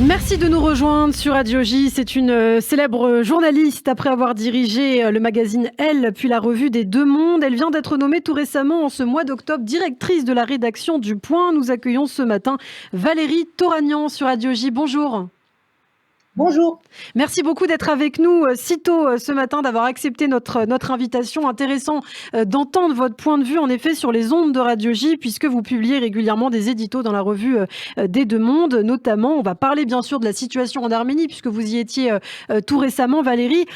Merci de nous rejoindre sur Radio J. C'est une célèbre journaliste après avoir dirigé le magazine Elle, puis la revue des Deux Mondes. Elle vient d'être nommée tout récemment, en ce mois d'octobre, directrice de la rédaction du Point. Nous accueillons ce matin Valérie Toragnan sur Radio J. Bonjour. Bonjour. Merci beaucoup d'être avec nous si tôt ce matin, d'avoir accepté notre invitation. Intéressant d'entendre votre point de vue, en effet, sur les ondes de Radio J, puisque vous publiez régulièrement des éditos dans la revue des Deux Mondes. Notamment, on va parler bien sûr de la situation en Arménie, puisque vous y étiez tout récemment, Valérie.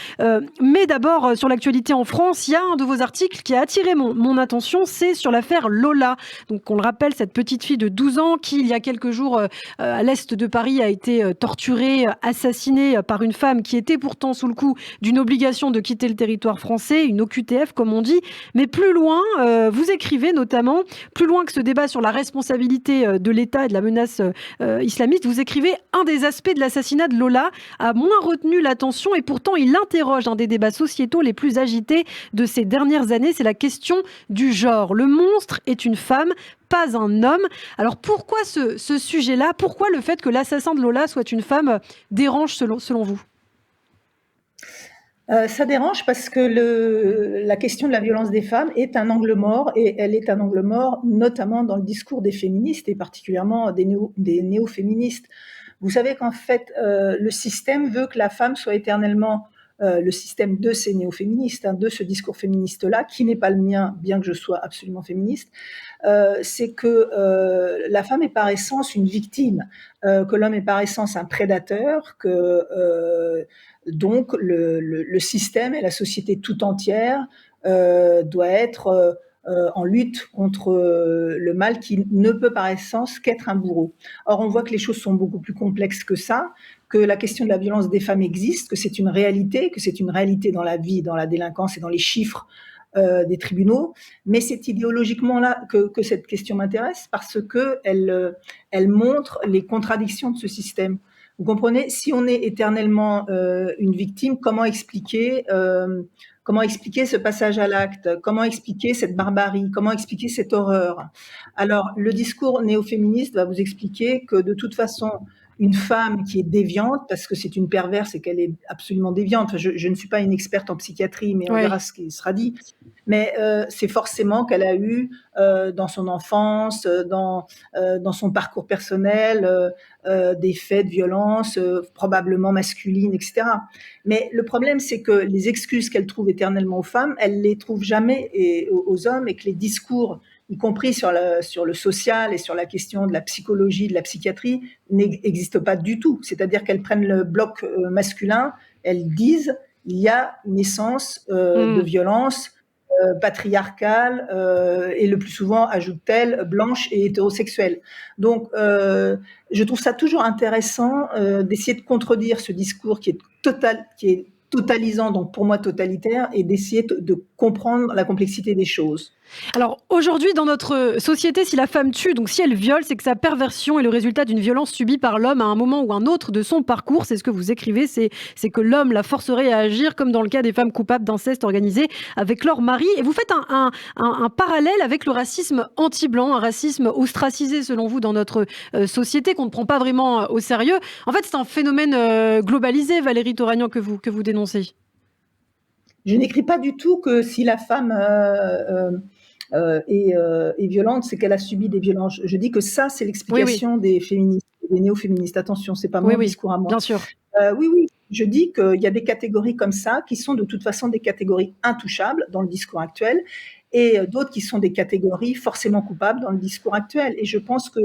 Mais d'abord, sur l'actualité en France, il y a un de vos articles qui a attiré mon attention, c'est sur l'affaire Lola. Donc, on le rappelle, cette petite fille de 12 ans qui, il y a quelques jours, à l'est de Paris, a été torturée, assassinée par une femme qui était pourtant sous le coup d'une obligation de quitter le territoire français, une OQTF comme on dit. Mais plus loin, vous écrivez notamment, plus loin que ce débat sur la responsabilité de l'État et de la menace islamiste, vous écrivez: un des aspects de l'assassinat de Lola a moins retenu l'attention et pourtant il interroge un des débats sociétaux les plus agités de ces dernières années, c'est la question du genre. Le monstre est une femme, pas un homme. Alors pourquoi ce sujet-là, pourquoi le fait que l'assassin de Lola soit une femme dérange selon vous ? Ça dérange parce que la question de la violence des femmes est un angle mort, et elle est un angle mort notamment dans le discours des féministes et particulièrement des néo-féministes. Vous savez qu'en fait, le système veut que la femme soit éternellement, le système de ces néo-féministes, de ce discours féministe-là, qui n'est pas le mien, bien que je sois absolument féministe, c'est que la femme est par essence une victime, que l'homme est par essence un prédateur, que donc le système et la société tout entière doit être en lutte contre le mal qui ne peut par essence qu'être un bourreau. Or, on voit que les choses sont beaucoup plus complexes que ça, que la question de la violence des femmes existe, que c'est une réalité dans la vie, dans la délinquance et dans les chiffres des tribunaux, mais c'est idéologiquement là que cette question m'intéresse, parce que elle montre les contradictions de ce système. Vous comprenez, si on est éternellement une victime, comment expliquer ce passage à l'acte? Comment expliquer cette barbarie? Comment expliquer cette horreur? Alors, le discours néo-féministe va vous expliquer que de toute façon, une femme qui est déviante, parce que c'est une perverse et qu'elle est absolument déviante, enfin, je ne suis pas une experte en psychiatrie, mais on verra ce qui sera dit, mais c'est forcément qu'elle a eu dans son enfance, dans son parcours personnel, des faits de violence, probablement masculines, etc. Mais le problème, c'est que les excuses qu'elle trouve éternellement aux femmes, elle les trouve jamais aux hommes, et que les discours, y compris sur le social et sur la question de la psychologie, de la psychiatrie, n'existent pas du tout. C'est-à-dire qu'elles prennent le bloc masculin, elles disent il y a une essence de violence patriarcale et le plus souvent, ajoute-t-elle, blanche et hétérosexuelle. Donc, je trouve ça toujours intéressant d'essayer de contredire ce discours qui est totalisant, donc pour moi totalitaire, et d'essayer de comprendre la complexité des choses. Alors aujourd'hui, dans notre société, si la femme tue, donc si elle viole, c'est que sa perversion est le résultat d'une violence subie par l'homme à un moment ou un autre de son parcours. C'est ce que vous écrivez, c'est que l'homme la forcerait à agir, comme dans le cas des femmes coupables d'inceste organisé avec leur mari. Et vous faites un parallèle avec le racisme anti-blanc, un racisme ostracisé selon vous dans notre société, qu'on ne prend pas vraiment au sérieux. En fait, c'est un phénomène globalisé, Valérie Toragnan, que vous dénoncez. Je n'écris pas du tout que si la femme est violente, c'est qu'elle a subi des violences. Je dis que ça, c'est l'explication des féministes, des néo-féministes. Attention, c'est pas mon discours à moi. Bien sûr. Oui, je dis qu'il y a des catégories comme ça qui sont de toute façon des catégories intouchables dans le discours actuel, et d'autres qui sont des catégories forcément coupables dans le discours actuel. Et je pense que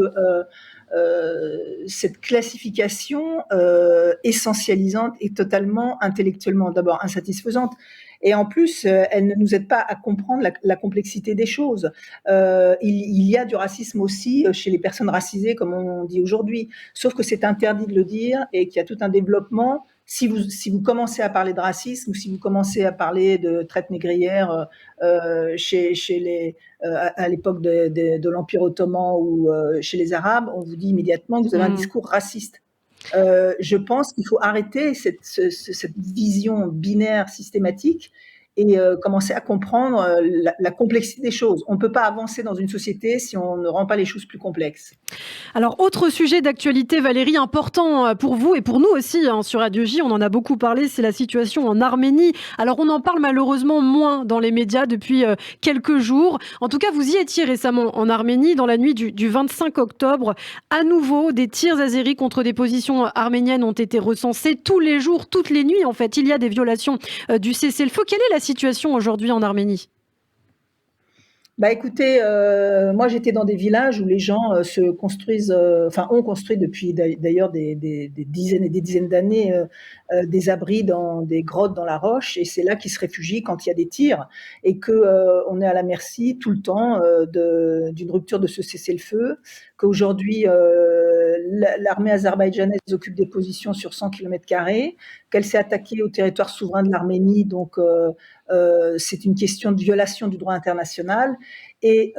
cette classification essentialisante est totalement intellectuellement d'abord insatisfaisante, et en plus, elle ne nous aide pas à comprendre la complexité des choses. Il y a du racisme aussi chez les personnes racisées, comme on dit aujourd'hui, sauf que c'est interdit de le dire, et qu'il y a tout un développement. Si vous commencez à parler de racisme, ou si vous commencez à parler de traite négrière à l'époque de l'Empire ottoman ou chez les Arabes, on vous dit immédiatement que vous avez un discours raciste. Je pense qu'il faut arrêter cette vision binaire systématique, et commencer à comprendre la complexité des choses. On ne peut pas avancer dans une société si on ne rend pas les choses plus complexes. Alors, autre sujet d'actualité, Valérie, important pour vous et pour nous aussi sur Radio J, on en a beaucoup parlé, c'est la situation en Arménie. Alors, on en parle malheureusement moins dans les médias depuis quelques jours. En tout cas, vous y étiez récemment en Arménie, dans la nuit du 25 octobre. À nouveau, des tirs azéris contre des positions arméniennes ont été recensés tous les jours, toutes les nuits en fait. Il y a des violations du cessez-le-feu. Quelle est la situation aujourd'hui en Arménie ? Bah écoutez, moi j'étais dans des villages où les gens se construisent, enfin ont construit depuis d'ailleurs des dizaines et des dizaines d'années des abris dans des grottes dans la roche, et c'est là qu'ils se réfugient quand il y a des tirs, et que on est à la merci tout le temps d'une rupture de ce cessez-le-feu, qu'aujourd'hui l'armée azerbaïdjanaise occupe des positions sur 100 km², qu'elle s'est attaquée au territoire souverain de l'Arménie, donc c'est une question de violation du droit international, et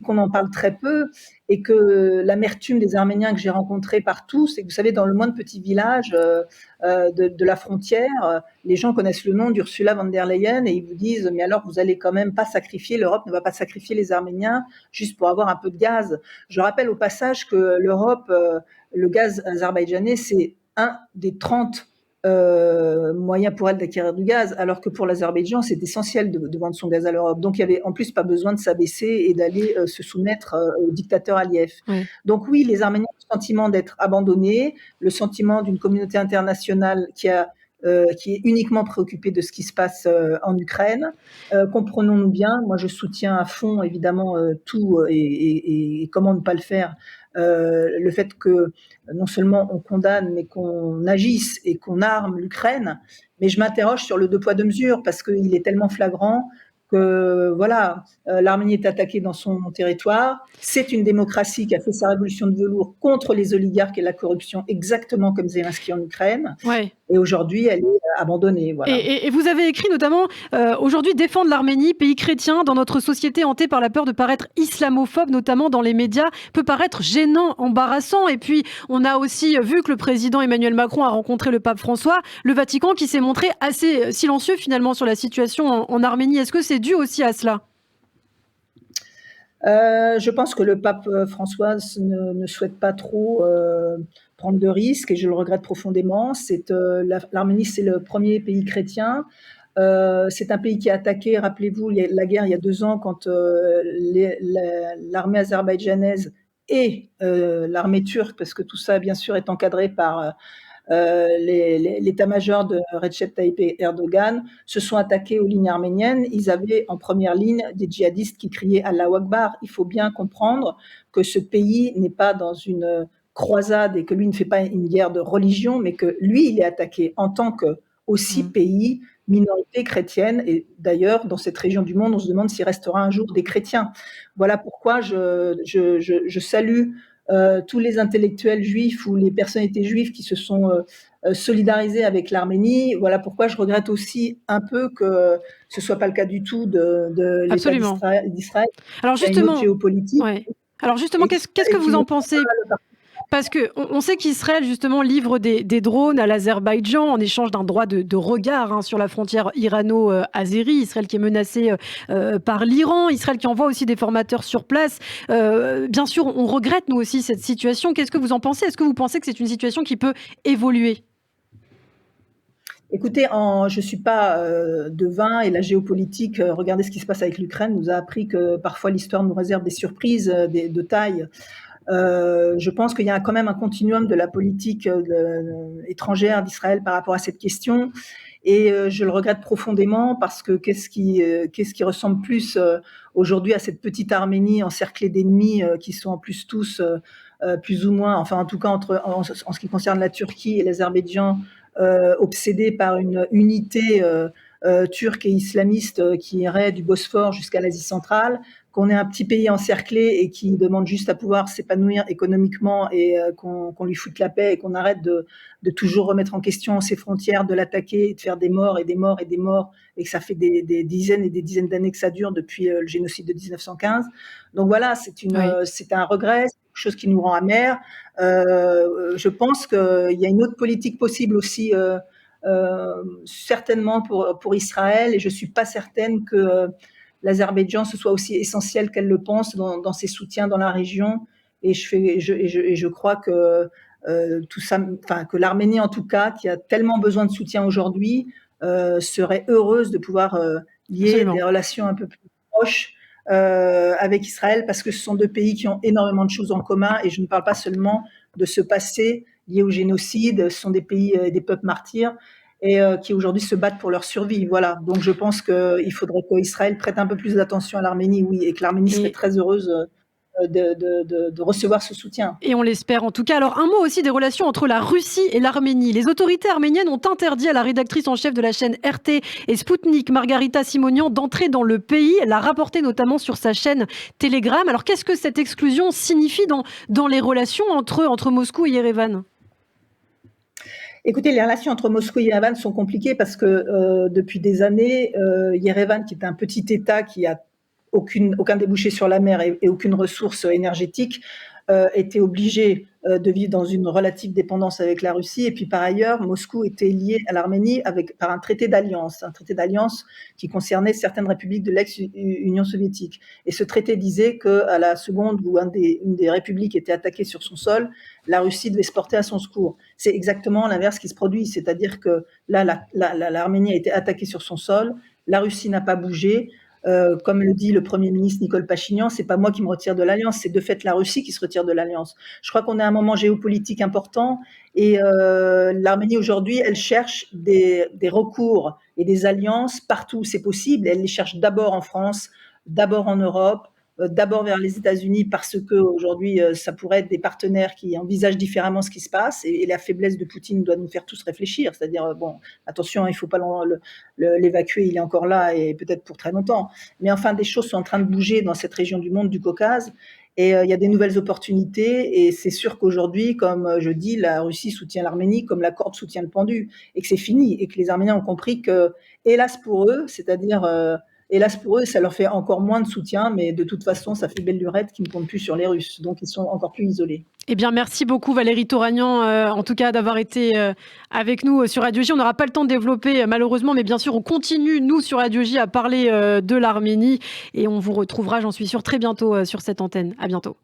qu'on en parle très peu, et que l'amertume des Arméniens que j'ai rencontrés partout, c'est que vous savez, dans le moindre petit village de la frontière, les gens connaissent le nom d'Ursula von der Leyen et ils vous disent mais alors vous allez quand même pas sacrifier, l'Europe ne va pas sacrifier les Arméniens juste pour avoir un peu de gaz. Je rappelle au passage que l'Europe, le gaz azerbaïdjanais, c'est un des 30 moyen pour elle d'acquérir du gaz, alors que pour l'Azerbaïdjan, c'est essentiel de vendre son gaz à l'Europe. Donc, il n'y avait en plus pas besoin de s'abaisser et d'aller se soumettre au dictateur Aliyev. Oui. Donc oui, les Arméniens ont le sentiment d'être abandonnés, le sentiment d'une communauté internationale qui est uniquement préoccupée de ce qui se passe en Ukraine. Comprenons-nous bien, moi je soutiens à fond évidemment tout et comment ne pas le faire, le fait que non seulement on condamne, mais qu'on agisse et qu'on arme l'Ukraine. Mais je m'interroge sur le deux poids deux mesures parce qu'il est tellement flagrant que voilà, l'Arménie est attaquée dans son territoire. C'est une démocratie qui a fait sa révolution de velours contre les oligarques et la corruption, exactement comme Zelensky en Ukraine. Ouais. Et aujourd'hui, elle est abandonnée. Voilà. Et vous avez écrit notamment aujourd'hui défendre l'Arménie, pays chrétien, dans notre société hantée par la peur de paraître islamophobe, notamment dans les médias, peut paraître gênant, embarrassant. Et puis, on a aussi vu que le président Emmanuel Macron a rencontré le pape François, le Vatican qui s'est montré assez silencieux finalement sur la situation en Arménie. Est-ce que c'est dû aussi à cela ? Je pense que le pape François ne souhaite pas trop prendre de risques, et je le regrette profondément. L'Arménie, c'est le premier pays chrétien. C'est un pays qui a attaqué, rappelez-vous, la guerre il y a 2 ans, quand l'armée azerbaïdjanaise et l'armée turque, parce que tout ça, bien sûr, est encadré par l'état-major de Recep Tayyip Erdogan, se sont attaqués aux lignes arméniennes. Ils avaient en première ligne des djihadistes qui criaient Allahu Akbar. Il faut bien comprendre que ce pays n'est pas dans une croisade et que lui ne fait pas une guerre de religion, mais que lui, il est attaqué en tant que aussi pays, minorité chrétienne. Et d'ailleurs, dans cette région du monde, on se demande s'il restera un jour des chrétiens. Voilà pourquoi je salue tous les intellectuels juifs ou les personnalités juives qui se sont solidarisés avec l'Arménie. Voilà pourquoi je regrette aussi un peu que ce soit pas le cas du tout de l'État d'Israël. Alors justement, géopolitique. Ouais. Alors justement, qu'est-ce que vous en pensez ? Parce qu'on sait qu'Israël, justement, livre des drones à l'Azerbaïdjan en échange d'un droit de regard sur la frontière irano-azérie. Israël qui est menacé par l'Iran. Israël qui envoie aussi des formateurs sur place. Bien sûr, on regrette, nous aussi, cette situation. Qu'est-ce que vous en pensez ? Est-ce que vous pensez que c'est une situation qui peut évoluer ? Écoutez, je ne suis pas devin, et la géopolitique, regardez ce qui se passe avec l'Ukraine, nous a appris que parfois l'histoire nous réserve des surprises de taille. Je pense qu'il y a quand même un continuum de la politique étrangère d'Israël par rapport à cette question, et je le regrette profondément parce que qu'est-ce qui ressemble plus aujourd'hui à cette petite Arménie encerclée d'ennemis qui sont en plus tous plus ou moins, enfin en tout cas en ce qui concerne la Turquie et l'Azerbaïdjan, obsédés par une unité turque et islamiste qui irait du Bosphore jusqu'à l'Asie centrale, qu'on est un petit pays encerclé et qui demande juste à pouvoir s'épanouir économiquement, et qu'on lui foute la paix et qu'on arrête de toujours remettre en question ses frontières, de l'attaquer et de faire des morts et des morts et des morts, et que ça fait des dizaines et des dizaines d'années que ça dure depuis le génocide de 1915. Donc voilà, c'est un regret, c'est quelque chose qui nous rend amers. Je pense qu'il y a une autre politique possible aussi certainement pour Israël, et je ne suis pas certaine que l'Azerbaïdjan ce soit aussi essentiel qu'elle le pense dans ses soutiens dans la région. Et je crois que tout ça, enfin que l'Arménie en tout cas, qui a tellement besoin de soutien aujourd'hui, serait heureuse de pouvoir lier Absolument. des relations un peu plus proches avec Israël, parce que ce sont deux pays qui ont énormément de choses en commun, et je ne parle pas seulement de ce passé lié au génocide. Ce sont des pays et des peuples martyrs, et qui aujourd'hui se battent pour leur survie. Voilà. Donc je pense qu'il faudrait qu'Israël prête un peu plus d'attention à l'Arménie, oui, et que l'Arménie serait très heureuse de recevoir ce soutien. Et on l'espère en tout cas. Alors un mot aussi des relations entre la Russie et l'Arménie. Les autorités arméniennes ont interdit à la rédactrice en chef de la chaîne RT et Sputnik, Margarita Simonian, d'entrer dans le pays. Elle l'a rapporté notamment sur sa chaîne Telegram. Alors qu'est-ce que cette exclusion signifie dans les relations entre Moscou et Yerevan ? Écoutez, les relations entre Moscou et Yerevan sont compliquées parce que depuis des années, Yerevan, qui est un petit État qui a aucun débouché sur la mer et aucune ressource énergétique, était obligé de vivre dans une relative dépendance avec la Russie. Et puis par ailleurs, Moscou était lié à l'Arménie par un traité d'alliance qui concernait certaines républiques de l'ex-Union soviétique. Et ce traité disait qu'à la seconde où une des républiques était attaquée sur son sol, la Russie devait se porter à son secours. C'est exactement l'inverse qui se produit, c'est-à-dire que là, l'Arménie a été attaquée sur son sol, la Russie n'a pas bougé. Comme le dit le Premier ministre Nicole Pachinian, c'est pas moi qui me retire de l'Alliance, c'est de fait la Russie qui se retire de l'Alliance. Je crois qu'on est à un moment géopolitique important, et l'Arménie aujourd'hui, elle cherche des recours et des alliances partout où c'est possible. Elle les cherche d'abord en France, d'abord en Europe, d'abord vers les États-Unis, parce qu'aujourd'hui, ça pourrait être des partenaires qui envisagent différemment ce qui se passe, et la faiblesse de Poutine doit nous faire tous réfléchir. C'est-à-dire, bon, attention, il ne faut pas l'évacuer, il est encore là, et peut-être pour très longtemps. Mais enfin, des choses sont en train de bouger dans cette région du monde, du Caucase, et il y a des nouvelles opportunités, et c'est sûr qu'aujourd'hui, comme je dis, la Russie soutient l'Arménie comme la corde soutient le pendu, et que c'est fini, et que les Arméniens ont compris que, hélas pour eux, hélas pour eux, ça leur fait encore moins de soutien, mais de toute façon, ça fait belle lurette qu'ils ne comptent plus sur les Russes. Donc, ils sont encore plus isolés. Eh bien, merci beaucoup Valérie Toragnan, en tout cas d'avoir été avec nous sur Radio J. On n'aura pas le temps de développer malheureusement, mais bien sûr, on continue, nous, sur Radio J, à parler de l'Arménie. Et on vous retrouvera, j'en suis sûre, très bientôt sur cette antenne. À bientôt.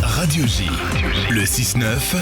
Radio J, le 6-9.